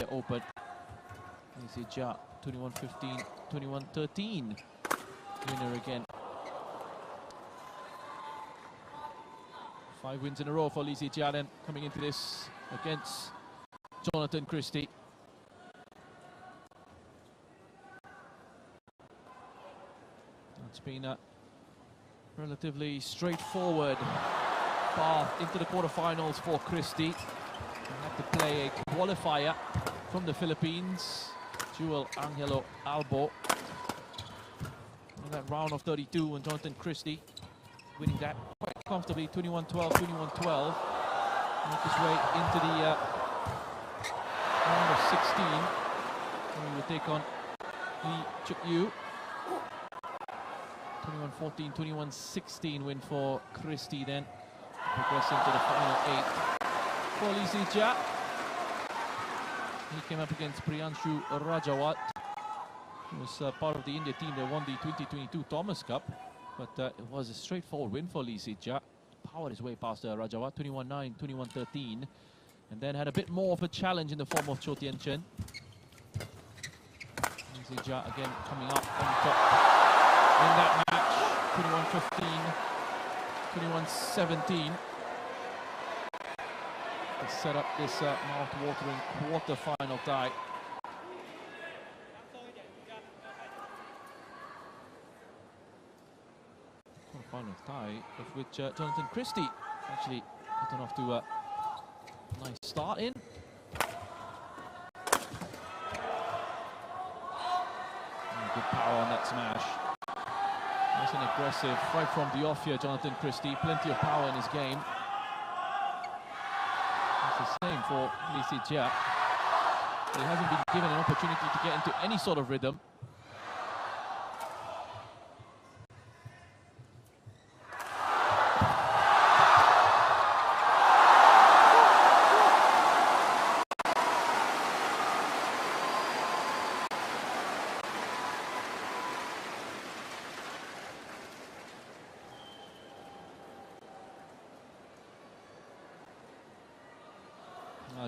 Malaysia Open. Lee Jia, 21-15, 21-13 winner again. 5 wins in a row for Lee Jia then, coming into this against Jonathan Christie. It's been a relatively straightforward path into the quarterfinals for Christie. He had to play a qualifier from the Philippines, Jewel Angelo Albo, in that round of 32, and Jonathan Christie winning that quite comfortably, 21-12, 21-12. Make his way into the round of 16. And he will take on Lee Chuk Yu. 21-14, 21-16 win for Christie then, progressing to the final 8 for Lee Jia. He came up against Priyanshu Rajawat, who was part of the India team that won the 2022 Thomas Cup, but it was a straightforward win for Lee Jia. Powered his way past Rajawat, 21-9, 21-13, and then had a bit more of a challenge in the form of Cho Tien Chen. Lee Jia again coming up on top in that match, 21-15, 21-17. To set up this mouth-watering quarter-final tie. Quarter-final tie, of which Jonathan Christie actually gotten off to a nice start in. And good power on that smash. Nice and aggressive right from the off here, Jonathan Christie. Plenty of power in his game. It's the same for Lee Jia. He hasn't been given an opportunity to get into any sort of rhythm.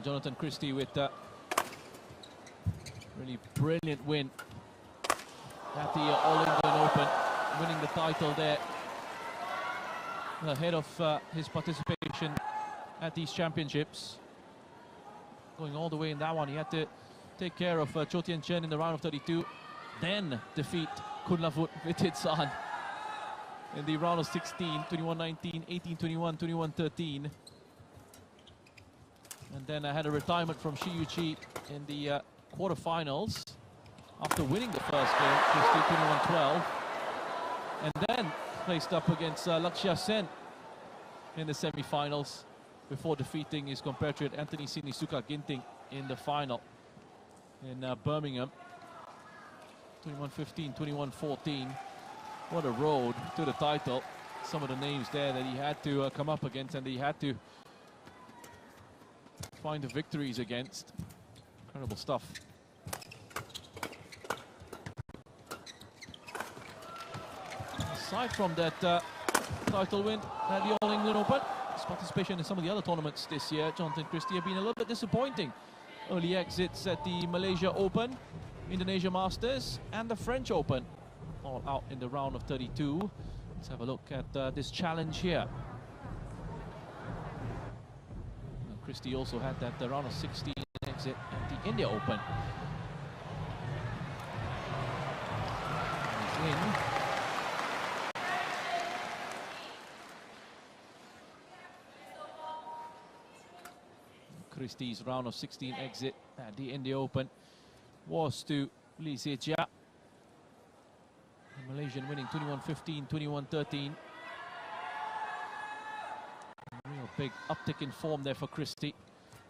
Jonathan Christie with a really brilliant win at the All England Open, winning the title there ahead of his participation at these championships. Going all the way in that one, he had to take care of Cho Tien Chen in the round of 32, then defeat Kunlavut Vititsan in the round of 16, 21-19, 18-21, 21-13. And then I had a retirement from Shi Yuqi in the quarterfinals after winning the first game, 21-12. And then faced up against Lakshya Sen in the semi-finals before defeating his compatriot Anthony Sinisuka Ginting in the final in Birmingham. 21-15, 21-14. What a road to the title. Some of the names there that he had to come up against and that he had to find the victories against. Incredible stuff. Aside from that title win at the All England Open, his participation in some of the other tournaments this year, Jonathan Christie, have been a little bit disappointing. Early exits at the Malaysia Open, Indonesia Masters, and the French Open, all out in the round of 32. Let's have a look at this challenge here. Christie also had that round of 16 exit at the India Open. He's in. Christie's round of 16 exit at the India Open was to Lee Jia. The Malaysian winning 21-15, 21-13. Real big uptick in form there for Christie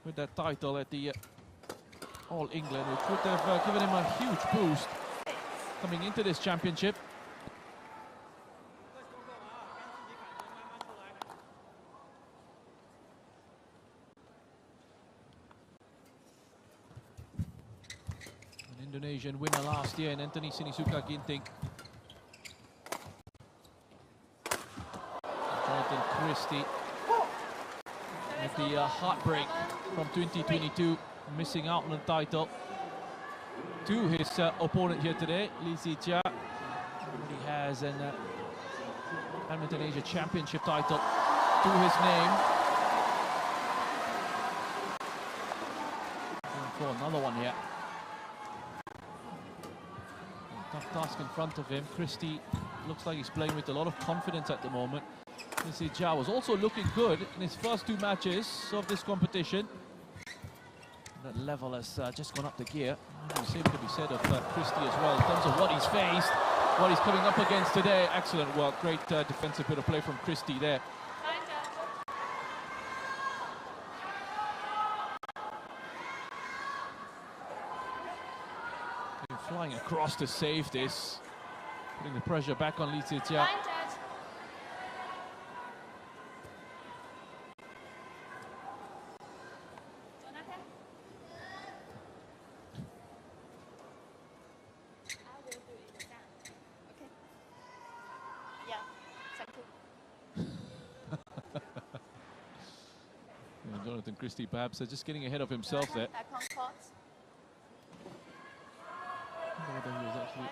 with that title at the All England, which would have given him a huge boost coming into this championship. An Indonesian winner last year in Anthony Sinisuka Ginting. Jonathan Christie with the heartbreak from 2022 missing out on the title to his opponent here today, Li Zijia. He has an Badminton Asia Championship title to his name. Going for another one here. Tough task in front of him. Christie looks like he's playing with a lot of confidence at the moment. Li Zijia was also looking good in his first two matches of this competition. That level has just gone up the gear. The same could be said of Christie as well in terms of what he's faced, what he's coming up against today. Excellent work, great defensive bit of play from Christie there. Flying across to save this, putting the pressure back on Li Zijia. Jonathan Christie perhaps just getting ahead of himself there. Whether he was actually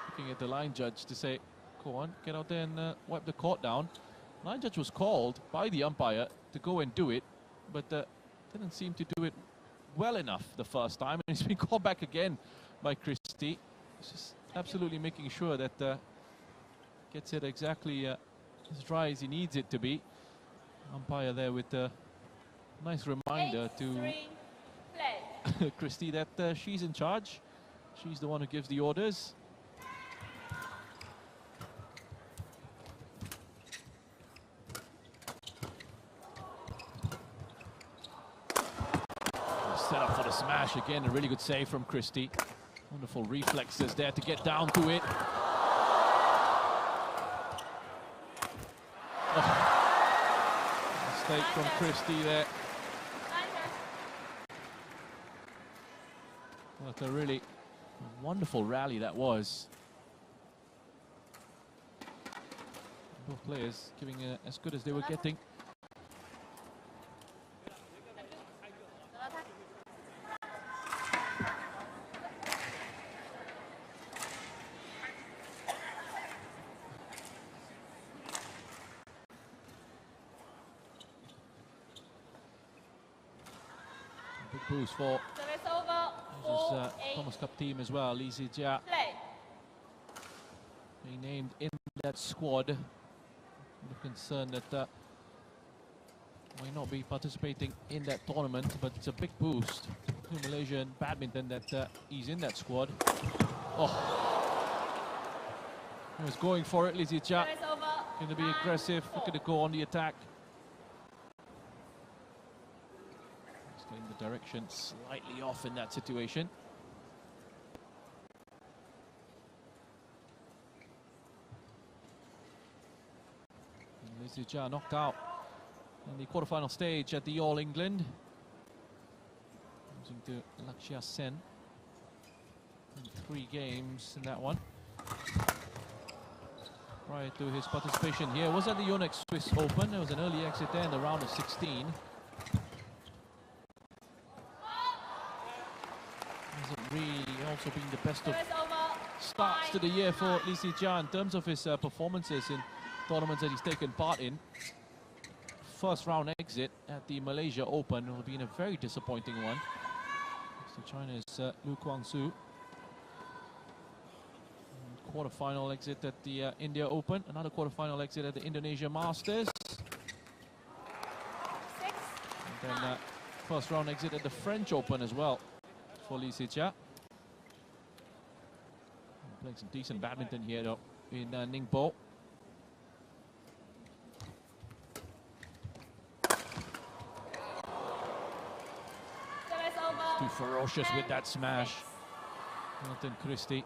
looking at the line judge to say, go on, get out there and wipe the court down. Line judge was called by the umpire to go and do it, but didn't seem to do it well enough the first time, and he's been called back again by Christie. He's just absolutely making sure that gets it exactly as dry as he needs it to be. Umpire there with a nice reminder to Christie that she's in charge. She's the one who gives the orders. Set up for the smash again. A really good save from Christie. Wonderful reflexes there to get down to it. Mistake from Christie there. What a really wonderful rally that was. Both players giving as good as they were getting. Big boost for Asia's Thomas Cup team as well. Li Zijia being named in that squad. I'm concerned that may not be participating in that tournament, but it's a big boost to Malaysian badminton that he's in that squad. Oh, he was going for it. Li Zijia going to be aggressive, looking to go on the attack. Getting the direction slightly off in that situation. Li Zijia knocked out in the quarterfinal stage at the All England, losing to Lakshya Sen in 3 games in that one. Prior to his participation here was at the Yonex Swiss Open. There was an early exit there in the round of 16. Hasn't really also been the best of starts to the year for Li Zijia in terms of his performances in tournaments that he's taken part in. First round exit at the Malaysia Open will be in a very disappointing one. So China's Lu Guangzu. Quarterfinal exit at the India Open. Another quarterfinal exit at the Indonesia Masters. And then first round exit at the French Open as well for Li Zijia. Playing some decent badminton here though in Ningbo. Too ferocious with that smash. Jonathan Christie.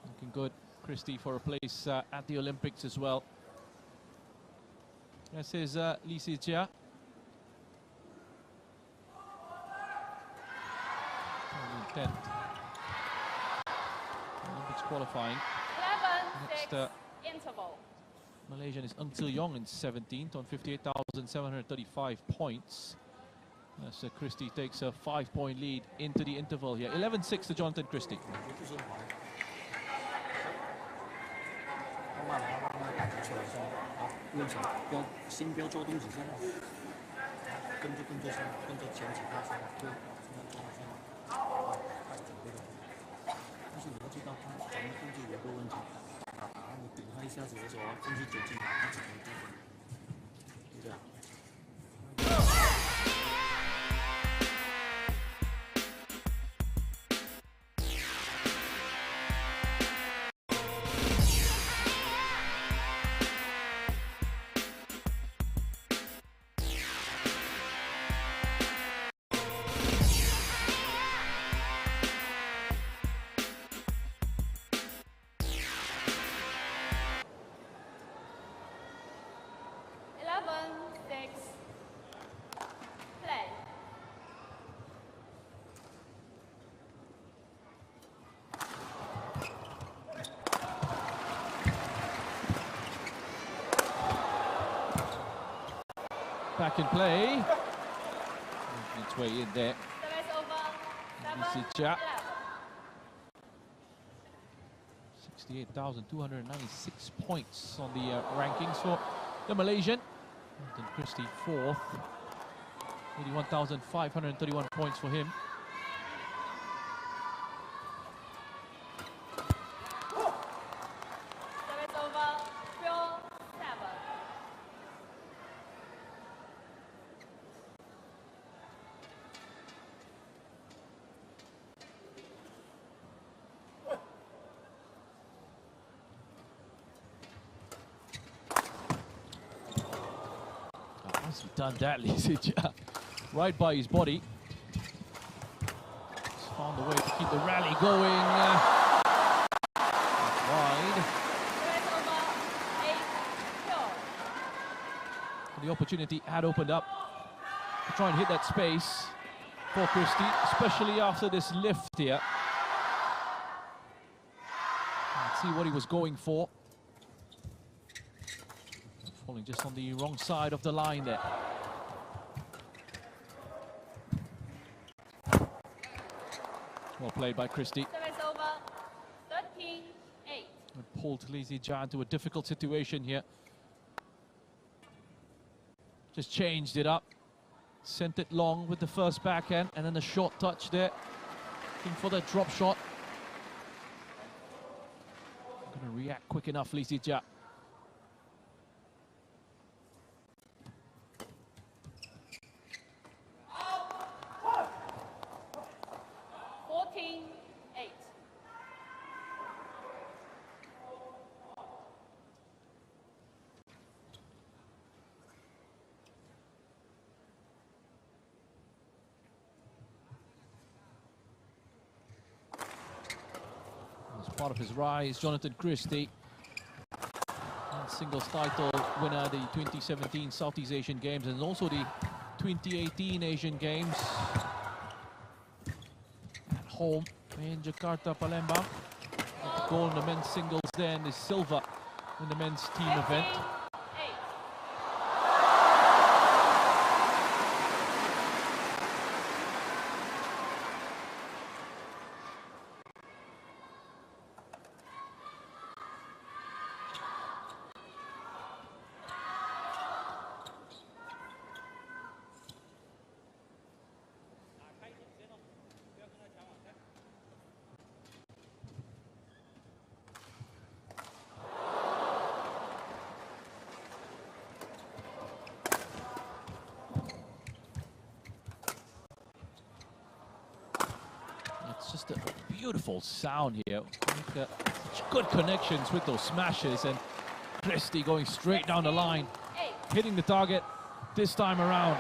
Looking good, Christie, for a place at the Olympics as well. This is Li Zijia. Olympics qualifying. Next Interval. Malaysian is Ng Tze Yong in 17th on 58,735 points. As Christie takes a 5-point lead into the interval here. 11-6 to Jonathan Christie. Back in play. Making its way in there. Lizzie Jia. 68,296 points on the rankings for the Malaysian. And Christie fourth. 81,531 points for him. How's he done that, Lizzie Jia? Right by his body. He's found a way to keep the rally going. Wide. The opportunity had opened up to try and hit that space for Christie, especially after this lift here. Let's see what he was going for. Falling just on the wrong side of the line there. Well played by Christie. Service over, 13-8. And pulled Lizzie Jia into a difficult situation here. Just changed it up. Sent it long with the first backhand, and then a short touch there. Looking for the drop shot. Not going to react quick enough, Lizzie Jia. Part of his rise, Jonathan Christie, singles title winner, the 2017 Southeast Asian Games and also the 2018 Asian Games at home in Jakarta, Palembang. Gold in the men's singles, then the silver in the men's team event. Just a beautiful sound here. Such good connections with those smashes, and Christie going straight down the line, hitting the target this time around.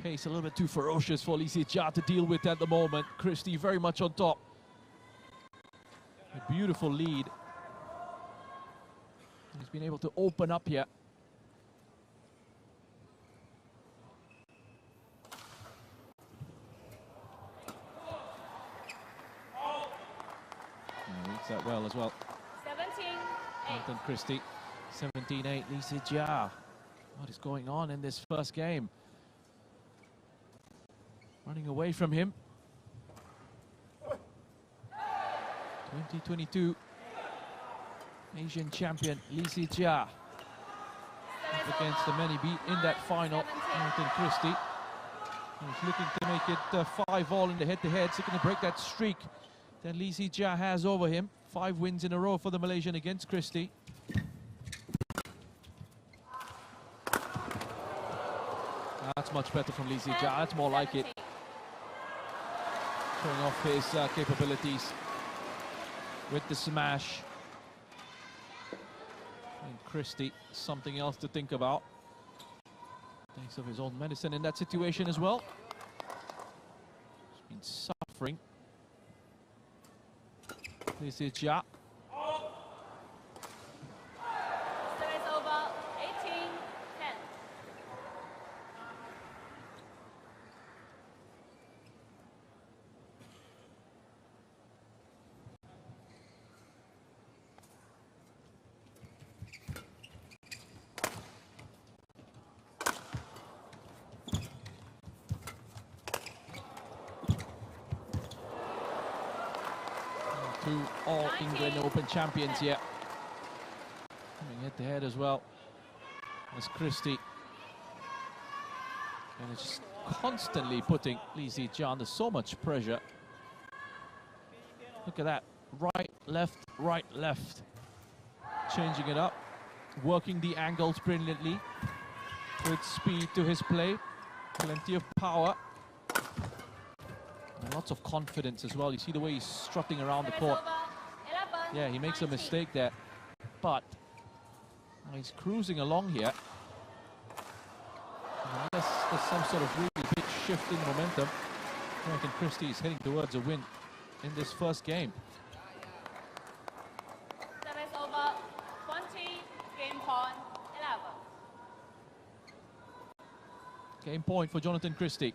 Pace a little bit too ferocious for Lizzie Jia to deal with at the moment. Christie very much on top. A beautiful lead. He's been able to open up here. as well. 17-8. Jonathan Christie, 17-8. Lee Si-jia. What is going on in this first game? Running away from him. 2022 Asian champion Lee Si-jia up against the man he beat in that final, Jonathan Christie. He's looking to make it 5-all in the head-to-head. So going to break that streak that Lee Si-jia has over him. 5 wins in a row for the Malaysian against Christie. That's much better from Lee Si-jia. That's more like it. Showing off his capabilities with the smash. And Christie, something else to think about. Thanks of his own medicine in that situation as well. He's been suffering. This is Ja. Service over, 18-10. Two All England Open champions here. Coming head to head as well as Christie. And it's just constantly putting Lee Si-jia under so much pressure. Look at that. Right, left, right, left. Changing it up. Working the angles brilliantly. With speed to his play. Plenty of power. And lots of confidence as well. You see the way he's strutting around the court. Yeah, he makes a mistake there, but he's cruising along here. Unless there's some sort of really big shift in momentum, Jonathan Christie is heading towards a win in this first game. Service over, 20, game point, 11. Game point for Jonathan Christie.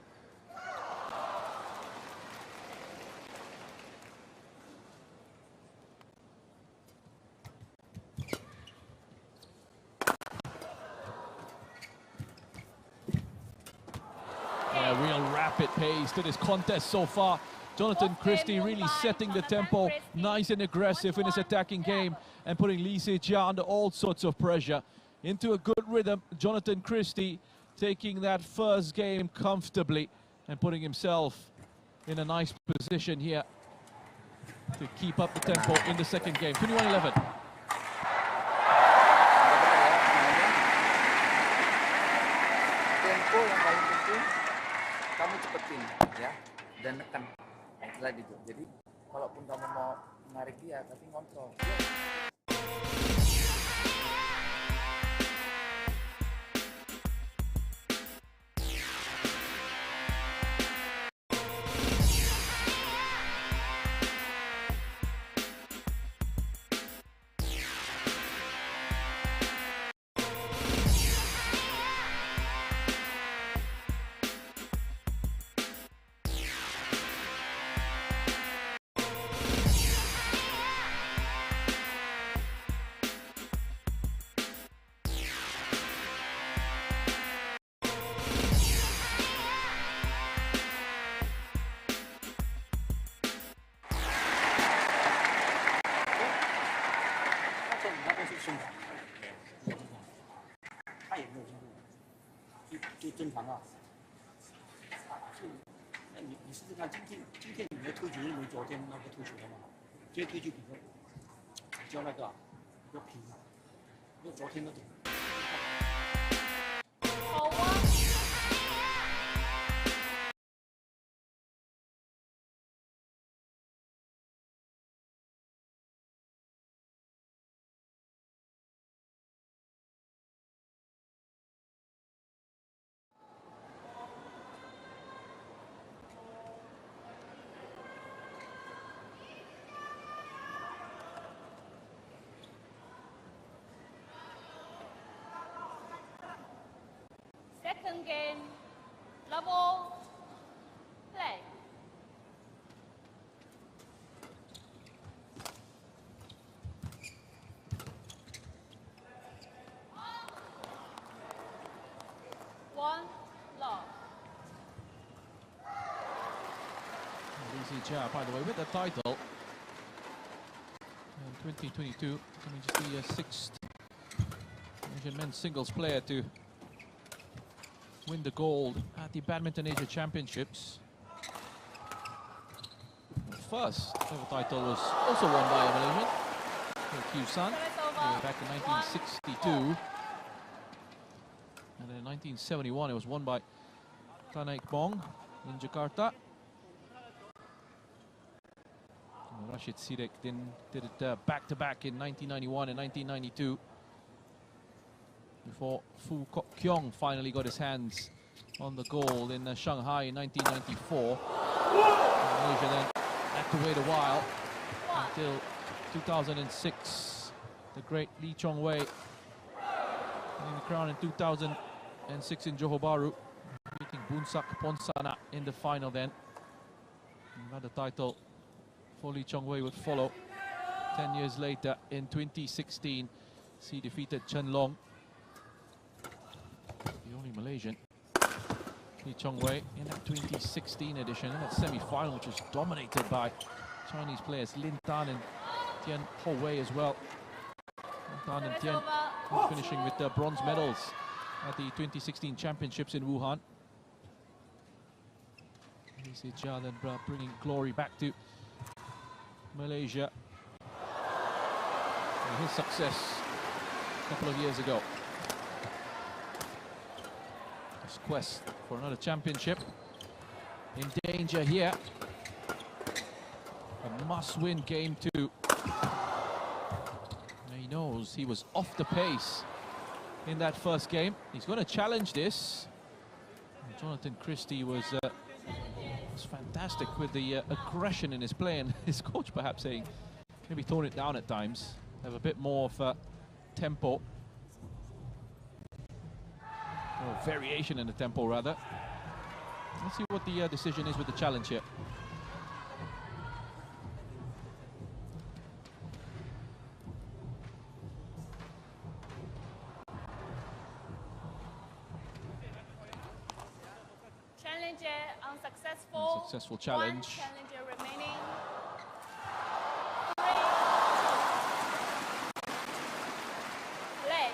Real rapid pace to this contest so far. Jonathan Christie really setting the tempo, nice and aggressive in his attacking game and putting Lee Si-jia under all sorts of pressure. Into a good rhythm, Jonathan Christie taking that first game comfortably and putting himself in a nice position here to keep up the tempo in the second game. 21-11. Tempo yang paling penting kamu cepetin ya dan nekan setelah itu. Jadi kalaupun kamu mau menarik dia tapi ngontrol. Second game, level, play. Jia, by the way, with the title in 2022, coming just the sixth Asian men's singles player to win the gold at the Badminton Asia Championships. The first ever title was also won by a Malaysian, Q San, back in 1962. And then in 1971 it was won by Pranaik Bong in Jakarta. And Rashid Sidek did it back-to-back in 1991 and 1992. Before Fu Kok Kiong finally got his hands on the gold in Shanghai in 1994. And Malaysia then had to wait a while until 2006. The great Lee Chong Wei winning the crown in 2006 in Johor Bahru, beating Bunsak Ponsana in the final then. Another title for Lee Chong Wei would follow 10 years later in 2016. He defeated Chen Long, the only Malaysian. Lee Chong Wei in that 2016 edition, in that semi-final, which was dominated by Chinese players Lin Tan and Tian Ho Wei as well. Lin Tan and Tian finishing with bronze medals at the 2016 championships in Wuhan. Lee Jia then bringing glory back to Malaysia. And his success a couple of years ago. His quest for another championship in danger here. A must-win game too. And he knows he was off the pace in that first game. He's going to challenge this. And Jonathan Christie was fantastic with the aggression in his play, and his coach perhaps saying maybe tone it down at times, have a bit more of tempo, or variation in the tempo rather. Let's see what the decision is with the challenge here. Unsuccessful challenge. One challenger remaining. Play.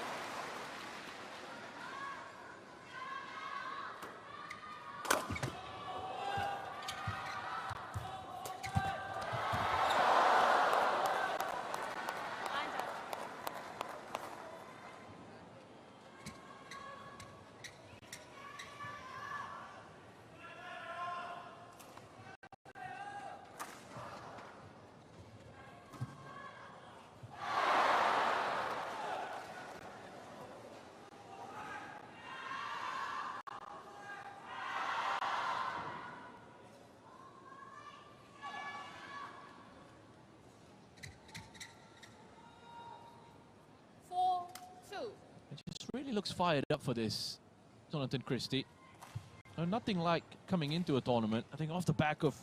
Really looks fired up for this, Jonathan Christie. Nothing like coming into a tournament, I think, off the back of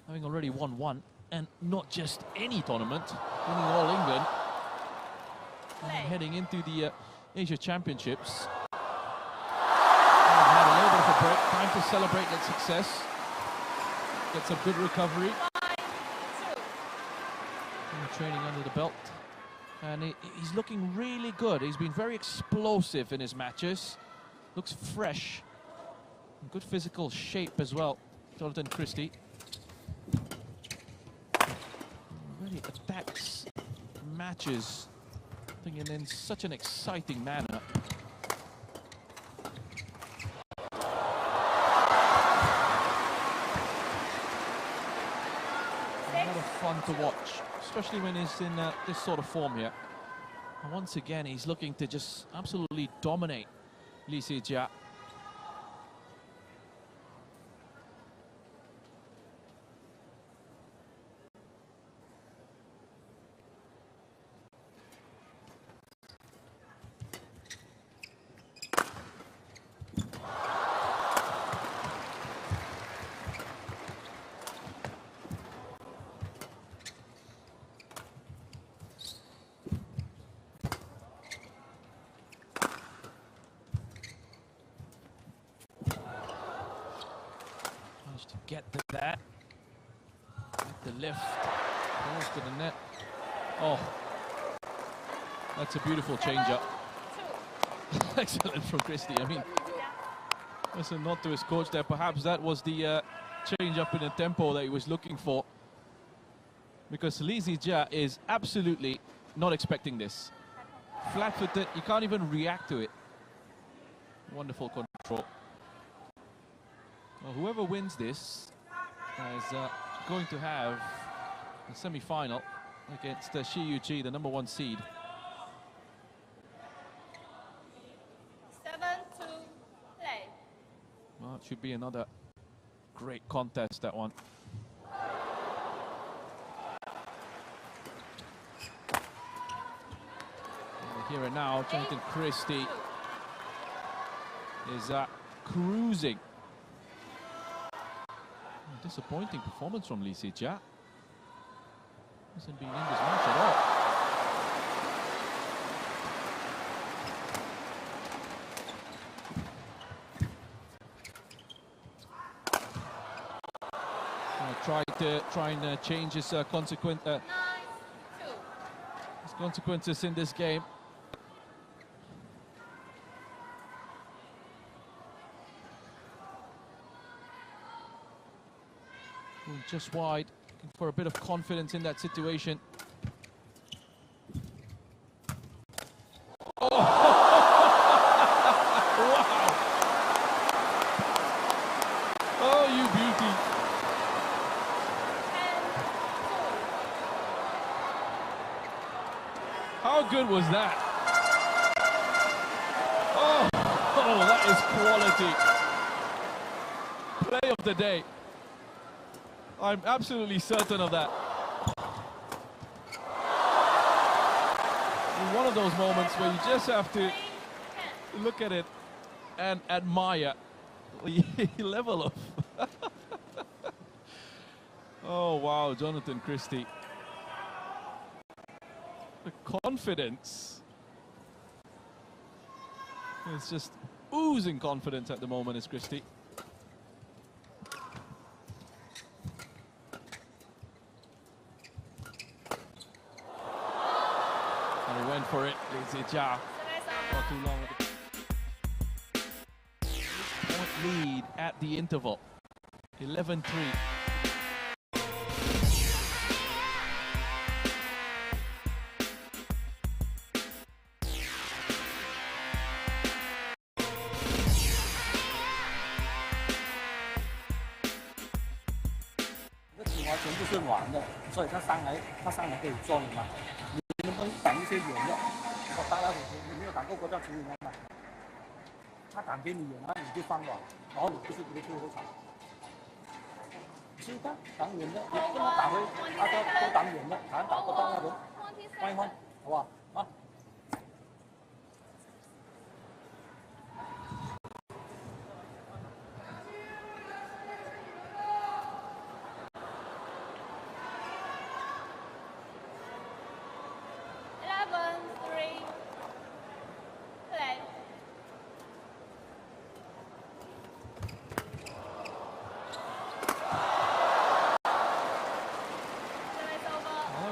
having already won one, and not just any tournament, winning All England, and heading into the Asia Championships. Had a little bit of a break, time to celebrate that success, get some good recovery, training under the belt. And he's looking really good. He's been very explosive in his matches. Looks fresh. Good physical shape as well, Jonathan Christie. Really attacks matches, I think, in such an exciting manner. A lot of fun to watch, especially when he's in this sort of form here. And once again, he's looking to just absolutely dominate Lee Jia. lift. Close to the net. Oh, that's a beautiful change-up. Excellent from Christie. I mean, that's a nod to his coach there. Perhaps that was the change-up in the tempo that he was looking for. Because Lee Zijia is absolutely not expecting this. Flat-footed, you can't even react to it. Wonderful control. Well, whoever wins this is going to have a semi-final against Shi Yuqi, the #1 seed. 7-2 play. Well, it should be another great contest, that one. Here and now, Jonathan Christie is cruising. Disappointing performance from Lee Zijia. Hasn't been in this match at all. Try and change his consequences in this game. Just wide, looking for a bit of confidence in that situation. Oh! Wow! Oh, you beauty! How good was that? Oh, that is quality. Play of the day. I'm absolutely certain of that. In one of those moments where you just have to look at it and admire the level of... Oh, wow, Jonathan Christie. The confidence. It's just oozing confidence at the moment, is Christie. Went for it, Lee Zijia. Not too long. Point lead at the interval. 11-3.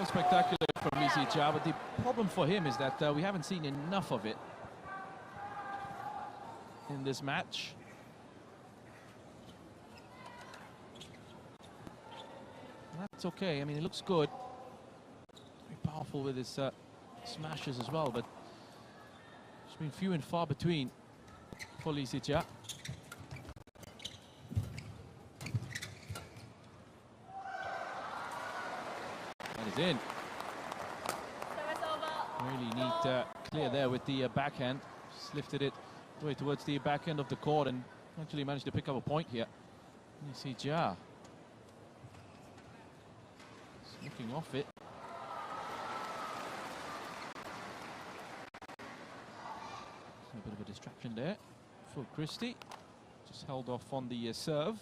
Spectacular from Lee Zijia, but the problem for him is that we haven't seen enough of it in this match. That's okay. I mean, it looks good. Very powerful with his smashes as well, but it's been few and far between for Lee Zijia. In. Really neat clear there with the backhand. Just lifted it way towards the backhand of the court and actually managed to pick up a point here. You see Jia looking off it. A bit of a distraction there for Christie. Just held off on the serve.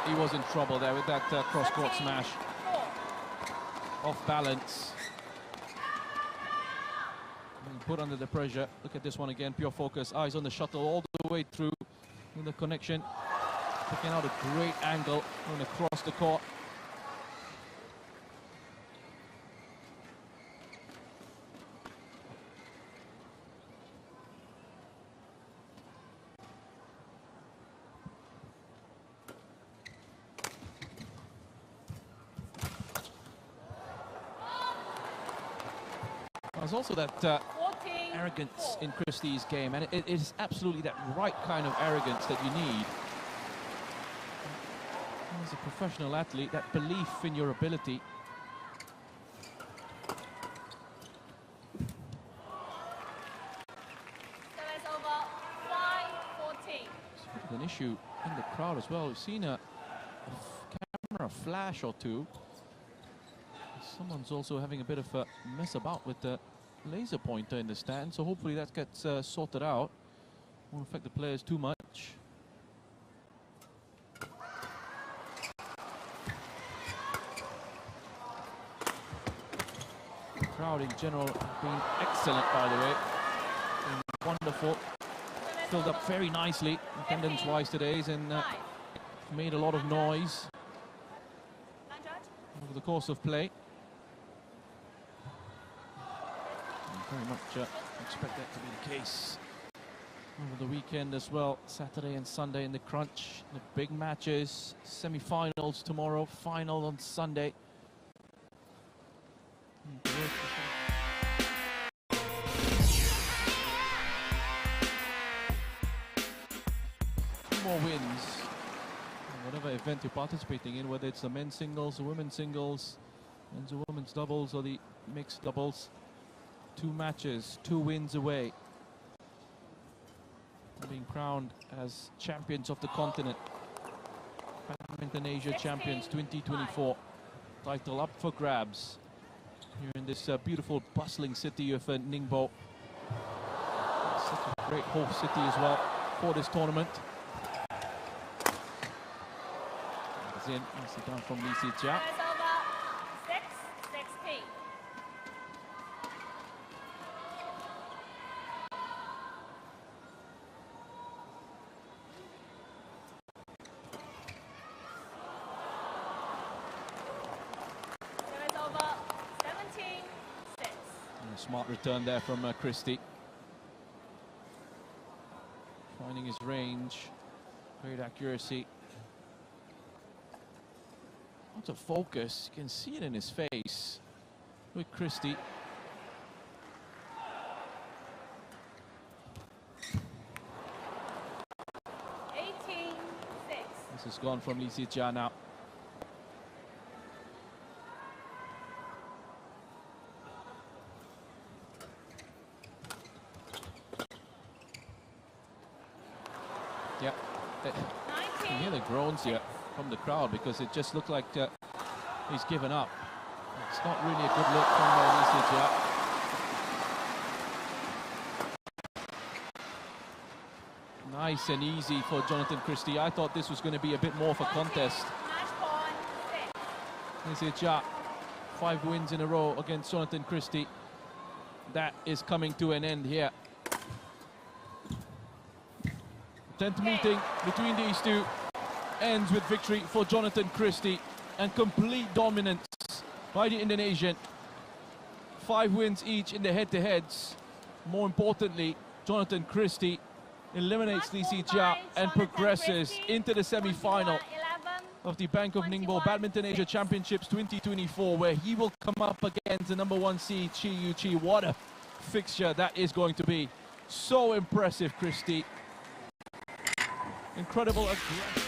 He was in trouble there with that cross-court smash. Off balance. put under the pressure. Look at this one again, pure focus, eyes on the shuttle all the way through in the connection. Picking out a great angle, going across the court. There's also that arrogance in Christie's game, and it is absolutely that right kind of arrogance that you need. As a professional athlete, that belief in your ability. Service over, 5-14. An issue in the crowd as well. We've seen a camera flash or two. Someone's also having a bit of a mess about with the laser pointer in the stand, so hopefully that gets sorted out. Won't affect the players too much. The crowd in general have been excellent, by the way. Been wonderful. Filled up very nicely attendance-wise today, and made a lot of noise over the course of play. Very much expect that to be the case over the weekend as well. Saturday and Sunday in the crunch, the big matches, semi-finals tomorrow, final on Sunday. Two more wins, whatever event you're participating in, whether it's the men's singles, the women's singles, men's or women's doubles, or the mixed doubles. 2 matches, 2 wins away. Being crowned as champions of the continent. Badminton Asia Champions 2024. Title up for grabs here in this beautiful, bustling city of Ningbo. Such a great host city as well for this tournament. It's in, nicely down from Lee Si Jia. Smart return there from Christie. Finding his range, great accuracy. Lots of focus, you can see it in his face with Christie. This is gone from Lee Si Jia now. Yeah, you can hear the groans here from the crowd because it just looked like he's given up. It's not really a good look from Lee Si Jia. Nice and easy for Jonathan Christie. I thought this was going to be a bit more of a contest. Lee Si Jia, 5 wins in a row against Jonathan Christie. That is coming to an end here. 10th meeting between these two ends with victory for Jonathan Christie and complete dominance by the Indonesian. 5 wins each in the head-to-heads. More importantly, Jonathan Christie eliminates Lee Si Jia and progresses into the semi-final of the Bank of Ningbo Badminton Asia Championships 2024, where he will come up against the #1 seed Chi Yu Chi. What a fixture that is going to be. So impressive, Christie. Incredible aggression.